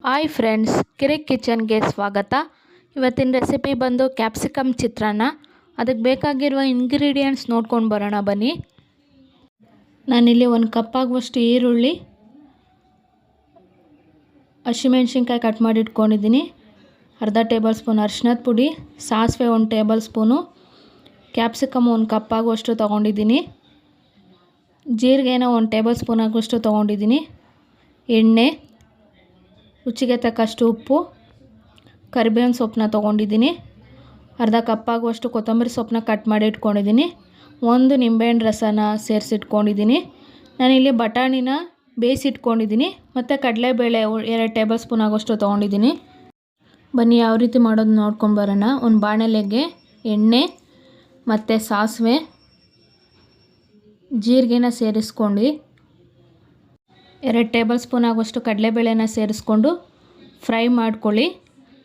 Hi friends, ಕಿರಿಕ್ ಕಿಚನ್ಗೆ ಸ್ವಾಗತ. ಇವತ್ತಿನ recipe ಬಂದು ಕ್ಯಾಪ್ಸಿಕಮ್ ಚಿತ್ರಾನ್ನ. ಅದಕ್ಕೆ ಬೇಕಾಗಿರುವ ಇಂಗ್ರೀಡಿಯೆಂಟ್ಸ್ ನೋಡ್ಕೊಂಡು ಬರೋಣ ಬನ್ನಿ. ನಾನಿಲ್ಲಿ 1 ಕಪ್ ಆಗುವಷ್ಟು ಈರುಳ್ಳಿ, ಹಸಿಮೆಣ್ಸಿನ್ಕಾಯಿ ಕಟ್ ಮಾಡಿ ಇಟ್ಕೊಂಡಿದ್ದೀನಿ, ಅರ್ಧ ಟೇಬಲ್ ಸ್ಪೂನ್ ಅರಿಶಿನದ ಪುಡಿ, ಸಾಸಿವೆ 1 ಟೇಬಲ್ ಸ್ಪೂನು, ಕ್ಯಾಪ್ಸಿಕಮ್ 1 ಕಪ್ ಆಗುವಷ್ಟು ತೊಗೊಂಡಿದ್ದೀನಿ, ಜೀರಿಗೆನ 1 ಟೇಬಲ್ ಸ್ಪೂನ್ ಆಗುವಷ್ಟು ತೊಗೊಂಡಿದ್ದೀನಿ, ಎಣ್ಣೆ, ರುಚಿಗೆ ತಕ್ಕಷ್ಟು ಉಪ್ಪು, ಕರಿಬೇವಿನ ಸೊಪ್ಪನ್ನ ತೊಗೊಂಡಿದ್ದೀನಿ, ಅರ್ಧ ಕಪ್ ಆಗುವಷ್ಟು ಕೊತ್ತಂಬರಿ ಸೊಪ್ಪನ್ನ ಕಟ್ ಮಾಡಿ ಇಟ್ಕೊಂಡಿದ್ದೀನಿ, 1 ನಿಂಬೆಹಣ್ಣು ರಸನ ಸೇರಿಸಿಟ್ಕೊಂಡಿದ್ದೀನಿ. ನಾನಿಲ್ಲಿ ಬಟಾಣಿನ ಬೇಯಿಸಿಟ್ಕೊಂಡಿದ್ದೀನಿ ಮತ್ತು ಕಡಲೆಬೇಳೆ 2 ಟೇಬಲ್ ಸ್ಪೂನ್ ಆಗುವಷ್ಟು ತೊಗೊಂಡಿದ್ದೀನಿ. ಬನ್ನಿ ಯಾವ ರೀತಿ ಮಾಡೋದು ನೋಡ್ಕೊಂಡು ಬರೋಣ. ಒಂದು ಬಾಣಲೆಗೆ ಎಣ್ಣೆ ಮತ್ತು ಸಾಸಿವೆ, ಜೀರಿಗೆನ ಸೇರಿಸ್ಕೊಂಡು 2 ಟೇಬಲ್ ಸ್ಪೂನ್ ಆಗುವಷ್ಟು ಕಡಲೆಬೇಳೆನ ಸೇರಿಸ್ಕೊಂಡು ಫ್ರೈ ಮಾಡ್ಕೊಳ್ಳಿ.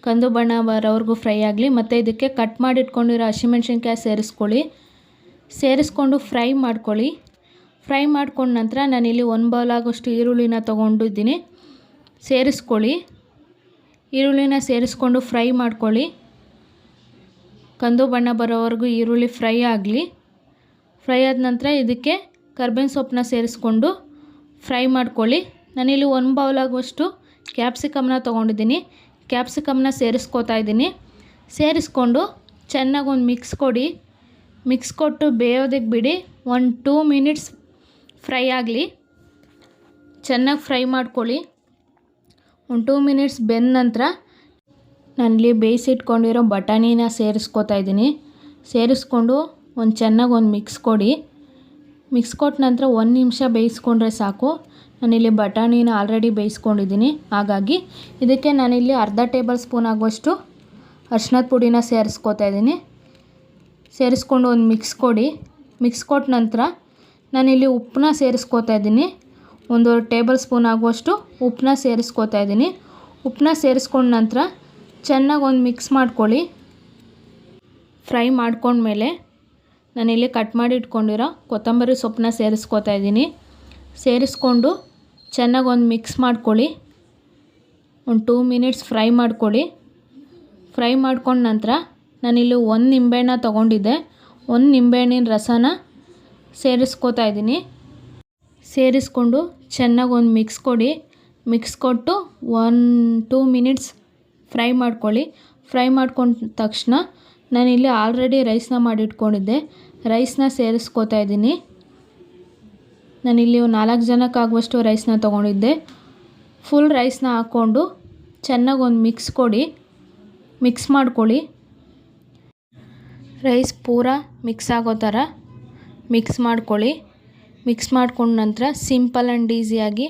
ಕಂದು ಬಣ್ಣ ಬರೋವರೆಗೂ ಫ್ರೈ ಆಗಲಿ. ಮತ್ತು ಇದಕ್ಕೆ ಕಟ್ ಮಾಡಿ ಇಟ್ಕೊಂಡಿರೋ ಹಸಿಮೆಣ್ಸಿನ್ಕಾಯಿ ಸೇರಿಸ್ಕೊಂಡು ಫ್ರೈ ಮಾಡ್ಕೊಳ್ಳಿ. ಫ್ರೈ ಮಾಡ್ಕೊಂಡ ನಂತರ ನಾನಿಲ್ಲಿ 1 ಬೌಲ್ ಆಗೋಷ್ಟು ಈರುಳ್ಳಿನ ತೊಗೊಂಡಿದ್ದೀನಿ, ಸೇರಿಸ್ಕೊಳ್ಳಿ. ಈರುಳ್ಳಿನ ಸೇರಿಸ್ಕೊಂಡು ಫ್ರೈ ಮಾಡ್ಕೊಳ್ಳಿ. ಕಂದು ಬಣ್ಣ ಬರೋವರೆಗೂ ಈರುಳ್ಳಿ ಫ್ರೈ ಆಗಲಿ. ಫ್ರೈ ಆದ ನಂತರ ಇದಕ್ಕೆ ಕರಿಬೇವಿನ ಸೊಪ್ಪನ್ನ ಸೇರಿಸ್ಕೊಂಡು ಫ್ರೈ ಮಾಡ್ಕೊಳ್ಳಿ. ನಾನಿಲ್ಲಿ 1 ಬೌಲ್ ಆಗುವಷ್ಟು ಕ್ಯಾಪ್ಸಿಕಮ್ನ ತೊಗೊಂಡಿದ್ದೀನಿ, ಕ್ಯಾಪ್ಸಿಕಮ್ನ ಸೇರಿಸ್ಕೋತಾ ಇದ್ದೀನಿ. ಸೇರಿಸ್ಕೊಂಡು ಚೆನ್ನಾಗಿ ಒಂದು ಮಿಕ್ಸ್ ಕೊಡಿ. ಮಿಕ್ಸ್ ಕೊಟ್ಟು ಬೇಯೋದಕ್ಕೆ ಬಿಡಿ. 1-2 ಮಿನಿಟ್ಸ್ ಫ್ರೈ ಆಗಲಿ. ಚೆನ್ನಾಗಿ ಫ್ರೈ ಮಾಡ್ಕೊಳ್ಳಿ. 1-2 ಮಿನಿಟ್ಸ್ ಬೆಂದ ನಂತರ ನಾನಿಲ್ಲಿ ಬೇಯಿಸಿಟ್ಕೊಂಡಿರೋ ಬಟಾಣಿನ ಸೇರಿಸ್ಕೋತಾ ಇದ್ದೀನಿ. ಸೇರಿಸ್ಕೊಂಡು ಚೆನ್ನಾಗಿ ಒಂದು ಮಿಕ್ಸ್ ಕೊಡಿ. ಮಿಕ್ಸ್ ಕೊಟ್ಟ ನಂತರ 1 ನಿಮಿಷ ಬೇಯಿಸ್ಕೊಂಡ್ರೆ ಸಾಕು. ನಾನಿಲ್ಲಿ ಬಟಾಣಿನ ಆಲ್ರೆಡಿ ಬೇಯಿಸ್ಕೊಂಡಿದ್ದೀನಿ, ಹಾಗಾಗಿ ಇದಕ್ಕೆ ನಾನಿಲ್ಲಿ ಅರ್ಧ ಟೇಬಲ್ ಸ್ಪೂನ್ ಆಗುವಷ್ಟು ಅರಿಶಿನದ ಪುಡಿನ ಸೇರಿಸ್ಕೋತಾ ಇದ್ದೀನಿ. ಸೇರಿಸ್ಕೊಂಡು ಒಂದು ಮಿಕ್ಸ್ ಕೊಡಿ. ಮಿಕ್ಸ್ ಕೊಟ್ಟ ನಂತರ ನಾನಿಲ್ಲಿ ಉಪ್ಪನ್ನ ಸೇರಿಸ್ಕೋತಾ ಇದ್ದೀನಿ. 1 ಟೇಬಲ್ ಸ್ಪೂನ್ ಆಗುವಷ್ಟು ಉಪ್ಪನ್ನ ಸೇರಿಸ್ಕೋತಾ ಇದ್ದೀನಿ. ಉಪ್ಪನ್ನ ಸೇರಿಸ್ಕೊಂಡ ನಂತರ ಚೆನ್ನಾಗಿ ಒಂದು ಮಿಕ್ಸ್ ಮಾಡ್ಕೊಳ್ಳಿ. ಫ್ರೈ ಮಾಡ್ಕೊಂಡ್ಮೇಲೆ ನಾನಿಲ್ಲಿ ಕಟ್ ಮಾಡಿ ಇಟ್ಕೊಂಡಿರೋ ಕೊತ್ತಂಬರಿ ಸೊಪ್ಪನ್ನ ಸೇರಿಸ್ಕೋತಾ ಇದ್ದೀನಿ. ಸೇರಿಸ್ಕೊಂಡು ಚೆನ್ನಾಗಿ ಒಂದು ಮಿಕ್ಸ್ ಮಾಡ್ಕೊಳ್ಳಿ. 2 ಮಿನಿಟ್ಸ್ ಫ್ರೈ ಮಾಡ್ಕೊಳ್ಳಿ. ಫ್ರೈ ಮಾಡ್ಕೊಂಡ ನಂತರ ನಾನಿಲ್ಲಿ 1 ನಿಂಬೆಹಣ್ಣ ತೊಗೊಂಡಿದ್ದೆ, 1 ನಿಂಬೆಹಣ್ಣಿನ ರಸನ ಸೇರಿಸ್ಕೋತಾ ಇದ್ದೀನಿ. ಸೇರಿಸ್ಕೊಂಡು ಚೆನ್ನಾಗಿ ಒಂದು ಮಿಕ್ಸ್ ಕೊಡಿ. ಮಿಕ್ಸ್ ಕೊಟ್ಟು 1-2 ಮಿನಿಟ್ಸ್ ಫ್ರೈ ಮಾಡ್ಕೊಳ್ಳಿ. ಫ್ರೈ ಮಾಡ್ಕೊಂಡ ತಕ್ಷಣ ನಾನಿಲ್ಲಿ ಆಲ್ರೆಡಿ ರೈಸ್ನ ಮಾಡಿಟ್ಕೊಂಡಿದ್ದೆ, ರೈಸ್ನ ಸೇರಿಸ್ಕೋತಾ ಇದ್ದೀನಿ. ನಾನಿಲ್ಲಿ 4 ಜನಕ್ಕಾಗುವಷ್ಟು ರೈಸ್ನ ತೊಗೊಂಡಿದ್ದೆ. ಫುಲ್ ರೈಸ್ನ ಹಾಕ್ಕೊಂಡು ಚೆನ್ನಾಗಿ ಒಂದು ಮಿಕ್ಸ್ ಕೊಡಿ. ಮಿಕ್ಸ್ ಮಾಡ್ಕೊಳ್ಳಿ. ರೈಸ್ ಪೂರಾ ಮಿಕ್ಸ್ ಆಗೋ ಥರ ಮಿಕ್ಸ್ ಮಾಡ್ಕೊಳ್ಳಿ. ಮಿಕ್ಸ್ ಮಾಡ್ಕೊಂಡ ನಂತರ ಸಿಂಪಲ್ ಆ್ಯಂಡ್ ಈಸಿಯಾಗಿ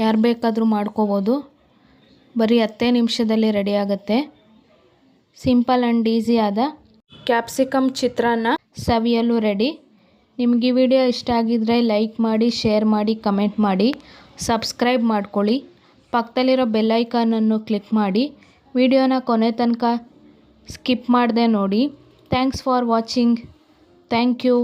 ಯಾರು ಬೇಕಾದರೂ ಮಾಡ್ಕೋಬೋದು. ಬರೀ 10 ನಿಮಿಷದಲ್ಲಿ ರೆಡಿ ಆಗುತ್ತೆ. ಸಿಂಪಲ್ ಆ್ಯಂಡ್ ಈಸಿ ಆದ ಕ್ಯಾಪ್ಸಿಕಮ್ ಚಿತ್ರಾನ್ನ ಸವಿಯಲು ರೆಡಿ. ನಿಮಗೆ ಈ ವಿಡಿಯೋ ಇಷ್ಟ ಆಗಿದ್ದರೆ ಲೈಕ್ ಮಾಡಿ, ಶೇರ್ ಮಾಡಿ, ಕಮೆಂಟ್ ಮಾಡಿ, ಸಬ್ಸ್ಕ್ರೈಬ್ ಮಾಡ್ಕೊಳ್ಳಿ. ಪಕ್ಕದಲ್ಲಿರೋ ಬೆಲ್ ಐಕಾನನ್ನು ಕ್ಲಿಕ್ ಮಾಡಿ. ವಿಡಿಯೋನ ಕೊನೆ ತನಕ ಸ್ಕಿಪ್ ಮಾಡದೆ ನೋಡಿ. Thanks for watching. Thank you.